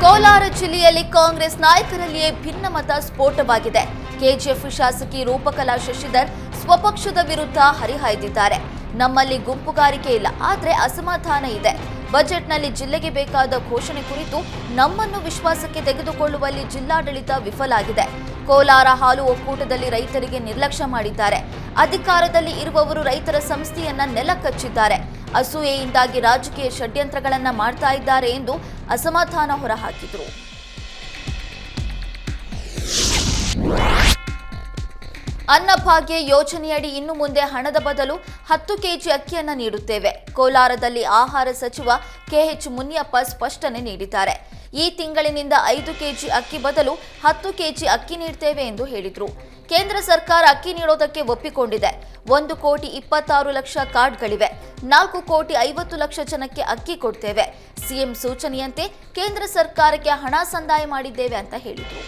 ಕೋಲಾರ ಜಿಲ್ಲೆಯಲ್ಲಿ ಕಾಂಗ್ರೆಸ್ ನಾಯಕರಲ್ಲಿಯೇ ಭಿನ್ನಮತ ಸ್ಫೋಟವಾಗಿದೆ. ಕೆಜಿಎಫ್ ಶಾಸಕಿ ರೂಪಕಲಾ ಶಶಿಧರ್ ಸ್ವಪಕ್ಷದ ವಿರುದ್ಧ ಹರಿಹಾಯ್ದಿದ್ದಾರೆ. ನಮ್ಮಲ್ಲಿ ಗುಂಪುಗಾರಿಕೆ ಇಲ್ಲ, ಆದರೆ ಅಸಮಾಧಾನ ಇದೆ. ಬಜೆಟ್ನಲ್ಲಿ ಜಿಲ್ಲೆಗೆ ಬೇಕಾದ ಘೋಷಣೆ ಕುರಿತು ನಮ್ಮನ್ನು ವಿಶ್ವಾಸಕ್ಕೆ ತೆಗೆದುಕೊಳ್ಳುವಲ್ಲಿ ಜಿಲ್ಲಾಡಳಿತ ವಿಫಲ ಆಗಿದೆ. ಕೋಲಾರ ಹಾಲು ಒಕ್ಕೂಟದಲ್ಲಿ ರೈತರಿಗೆ ನಿರ್ಲಕ್ಷ್ಯ ಮಾಡಿದ್ದಾರೆ. ಅಧಿಕಾರದಲ್ಲಿ ಇರುವವರು ರೈತರ ಸಂಸ್ಥೆಯನ್ನ ನೆಲಕಚ್ಚಿದ್ದಾರೆ. ಅಸೂಯೆಯಿಂದಾಗಿ ರಾಜಕೀಯ ಷಡ್ಯಂತ್ರಗಳನ್ನ ಮಾಡ್ತಾ ಇದ್ದಾರೆ ಎಂದು ಅಸಮಾಧಾನ ಹೊರಹಾಕಿದರು. ಅನ್ನಭಾಗ್ಯ ಯೋಜನೆಯಡಿ ಇನ್ನು ಮುಂದೆ ಹಣದ ಬದಲು 10 ಕೆಜಿ ಅಕ್ಕಿಯನ್ನು ನೀಡುತ್ತೇವೆ. ಕೋಲಾರದಲ್ಲಿ ಆಹಾರ ಸಚಿವ ಕೆಎಚ್ ಮುನಿಯಪ್ಪ ಸ್ಪಷ್ಟನೆ ನೀಡಿದ್ದಾರೆ. ಈ ತಿಂಗಳಿನಿಂದ 5 ಕೆಜಿ ಅಕ್ಕಿ ಬದಲು 10 ಕೆಜಿ ಅಕ್ಕಿ ನೀಡುತ್ತೇವೆ ಎಂದು ಹೇಳಿದರು. ಕೇಂದ್ರ ಸರ್ಕಾರ ಅಕ್ಕಿ ನೀಡೋದಕ್ಕೆ ಒಪ್ಪಿಕೊಂಡಿದೆ. 1,26,00,000 ಕಾರ್ಡ್ಗಳಿವೆ. 4,50,00,000 ಜನಕ್ಕೆ ಅಕ್ಕಿ ಕೊಡ್ತೇವೆ. ಸಿಎಂ ಸೂಚನೆಯಂತೆ ಕೇಂದ್ರ ಸರ್ಕಾರಕ್ಕೆ ಹಣ ಸಂದಾಯ ಮಾಡಿದ್ದೇವೆ ಅಂತ ಹೇಳಿದರು.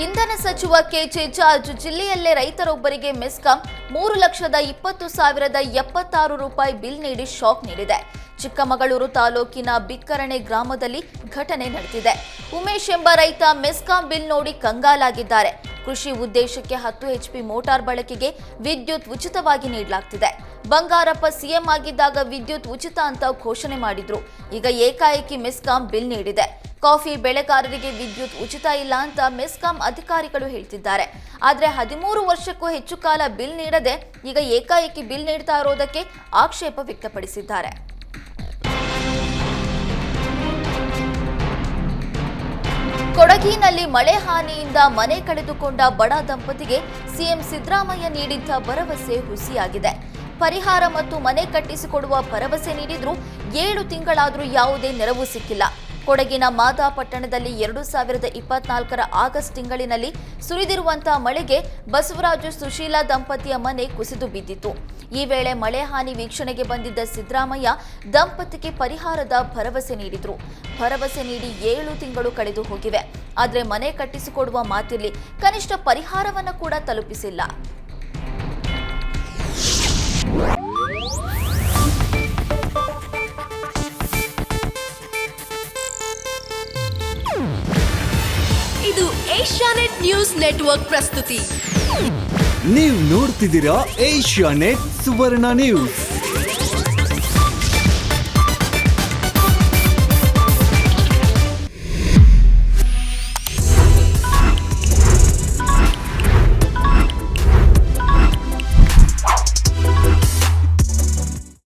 ಇಂಧನ ಸಚಿವ ಕೆಜೆ ಜಾರ್ಜ್ ಜಿಲ್ಲೆಯಲ್ಲೇ ರೈತರೊಬ್ಬರಿಗೆ ಮೆಸ್ಕಾಂ 3,20,76 ರೂಪಾಯಿ ಬಿಲ್ ನೀಡಿ ಶಾಕ್ ನೀಡಿದೆ. ಚಿಕ್ಕಮಗಳೂರು ತಾಲೂಕಿನ ಬಿಕ್ಕರಣೆ ಗ್ರಾಮದಲ್ಲಿ ಘಟನೆ ನಡೆದಿದೆ. ಉಮೇಶ್ ಎಂಬ ರೈತ ಮೆಸ್ಕಾಂ ಬಿಲ್ ನೋಡಿ ಕಂಗಾಲಾಗಿದ್ದಾರೆ. ಕೃಷಿ ಉದ್ದೇಶಕ್ಕೆ 10 HP ಮೋಟಾರ್ ಬಳಕೆಗೆ ವಿದ್ಯುತ್ ಉಚಿತವಾಗಿ ನೀಡಲಾಗ್ತಿದೆ. ಬಂಗಾರಪ್ಪ ಸಿಎಂ ಆಗಿದ್ದಾಗ ವಿದ್ಯುತ್ ಉಚಿತ ಅಂತ ಘೋಷಣೆ ಮಾಡಿದ್ರು. ಈಗ ಏಕಾಏಕಿ ಮೆಸ್ಕಾಂ ಬಿಲ್ ನೀಡಿದೆ. ಕಾಫಿ ಬೆಳೆಗಾರರಿಗೆ ವಿದ್ಯುತ್ ಉಚಿತ ಇಲ್ಲ ಅಂತ ಮೆಸ್ಕಾಂ ಅಧಿಕಾರಿಗಳು ಹೇಳ್ತಿದ್ದಾರೆ. ಆದರೆ 13 ವರ್ಷಕ್ಕೂ ಹೆಚ್ಚು ಕಾಲ ಬಿಲ್ ನೀಡದೆ ಈಗ ಏಕಾಏಕಿ ಬಿಲ್ ನೀಡ್ತಾ ಇರೋದಕ್ಕೆ ಆಕ್ಷೇಪ ವ್ಯಕ್ತಪಡಿಸಿದ್ದಾರೆ. ಕೊಡಗಿನಲ್ಲಿ ಮಳೆ ಹಾನಿಯಿಂದ ಮನೆ ಕಳೆದುಕೊಂಡ ಬಡ ದಂಪತಿಗೆ ಸಿಎಂ ಸಿದ್ದರಾಮಯ್ಯ ನೀಡಿದ್ದ ಭರವಸೆ ಹುಸಿಯಾಗಿದೆ. ಪರಿಹಾರ ಮತ್ತು ಮನೆ ಕಟ್ಟಿಸಿಕೊಡುವ ಭರವಸೆ ನೀಡಿದ್ರೂ 7 ತಿಂಗಳಾದರೂ ಯಾವುದೇ ನೆರವು ಸಿಕ್ಕಿಲ್ಲ. ಕೊಡಗಿನ ಮಾದಾಪಟ್ಟಣದಲ್ಲಿ 2024 ಆಗಸ್ಟ್ ತಿಂಗಳಿನಲ್ಲಿ ಸುರಿದಿರುವಂತಹ ಮಳೆಗೆ ಬಸವರಾಜು ಸುಶೀಲಾ ದಂಪತಿಯ ಮನೆ ಕುಸಿದು ಬಿದ್ದಿತ್ತು. ಈ ವೇಳೆ ಮಳೆ ಹಾನಿ ವೀಕ್ಷಣೆಗೆ ಬಂದಿದ್ದ ಸಿದ್ದರಾಮಯ್ಯ ದಂಪತಿಗೆ ಪರಿಹಾರದ ಭರವಸೆ ನೀಡಿದ್ರು. ಭರವಸೆ ನೀಡಿ 7 ತಿಂಗಳು ಕಳೆದು ಹೋಗಿವೆ. ಆದರೆ ಮನೆ ಕಟ್ಟಿಸಿಕೊಡುವ ಮಾತಿರಲಿ, ಕನಿಷ್ಠ ಪರಿಹಾರವನ್ನು ಕೂಡ ತಲುಪಿಸಿಲ್ಲ. ಇದು ಏಷ್ಯಾನೆಟ್ ನ್ಯೂಸ್ ನೆಟ್ವರ್ಕ್ ಪ್ರಸ್ತುತಿ. ನೀವು ನೋಡ್ತಿದ್ದೀರಾ ಏಷ್ಯಾನೆಟ್ ಸುವರ್ಣ ನ್ಯೂಸ್.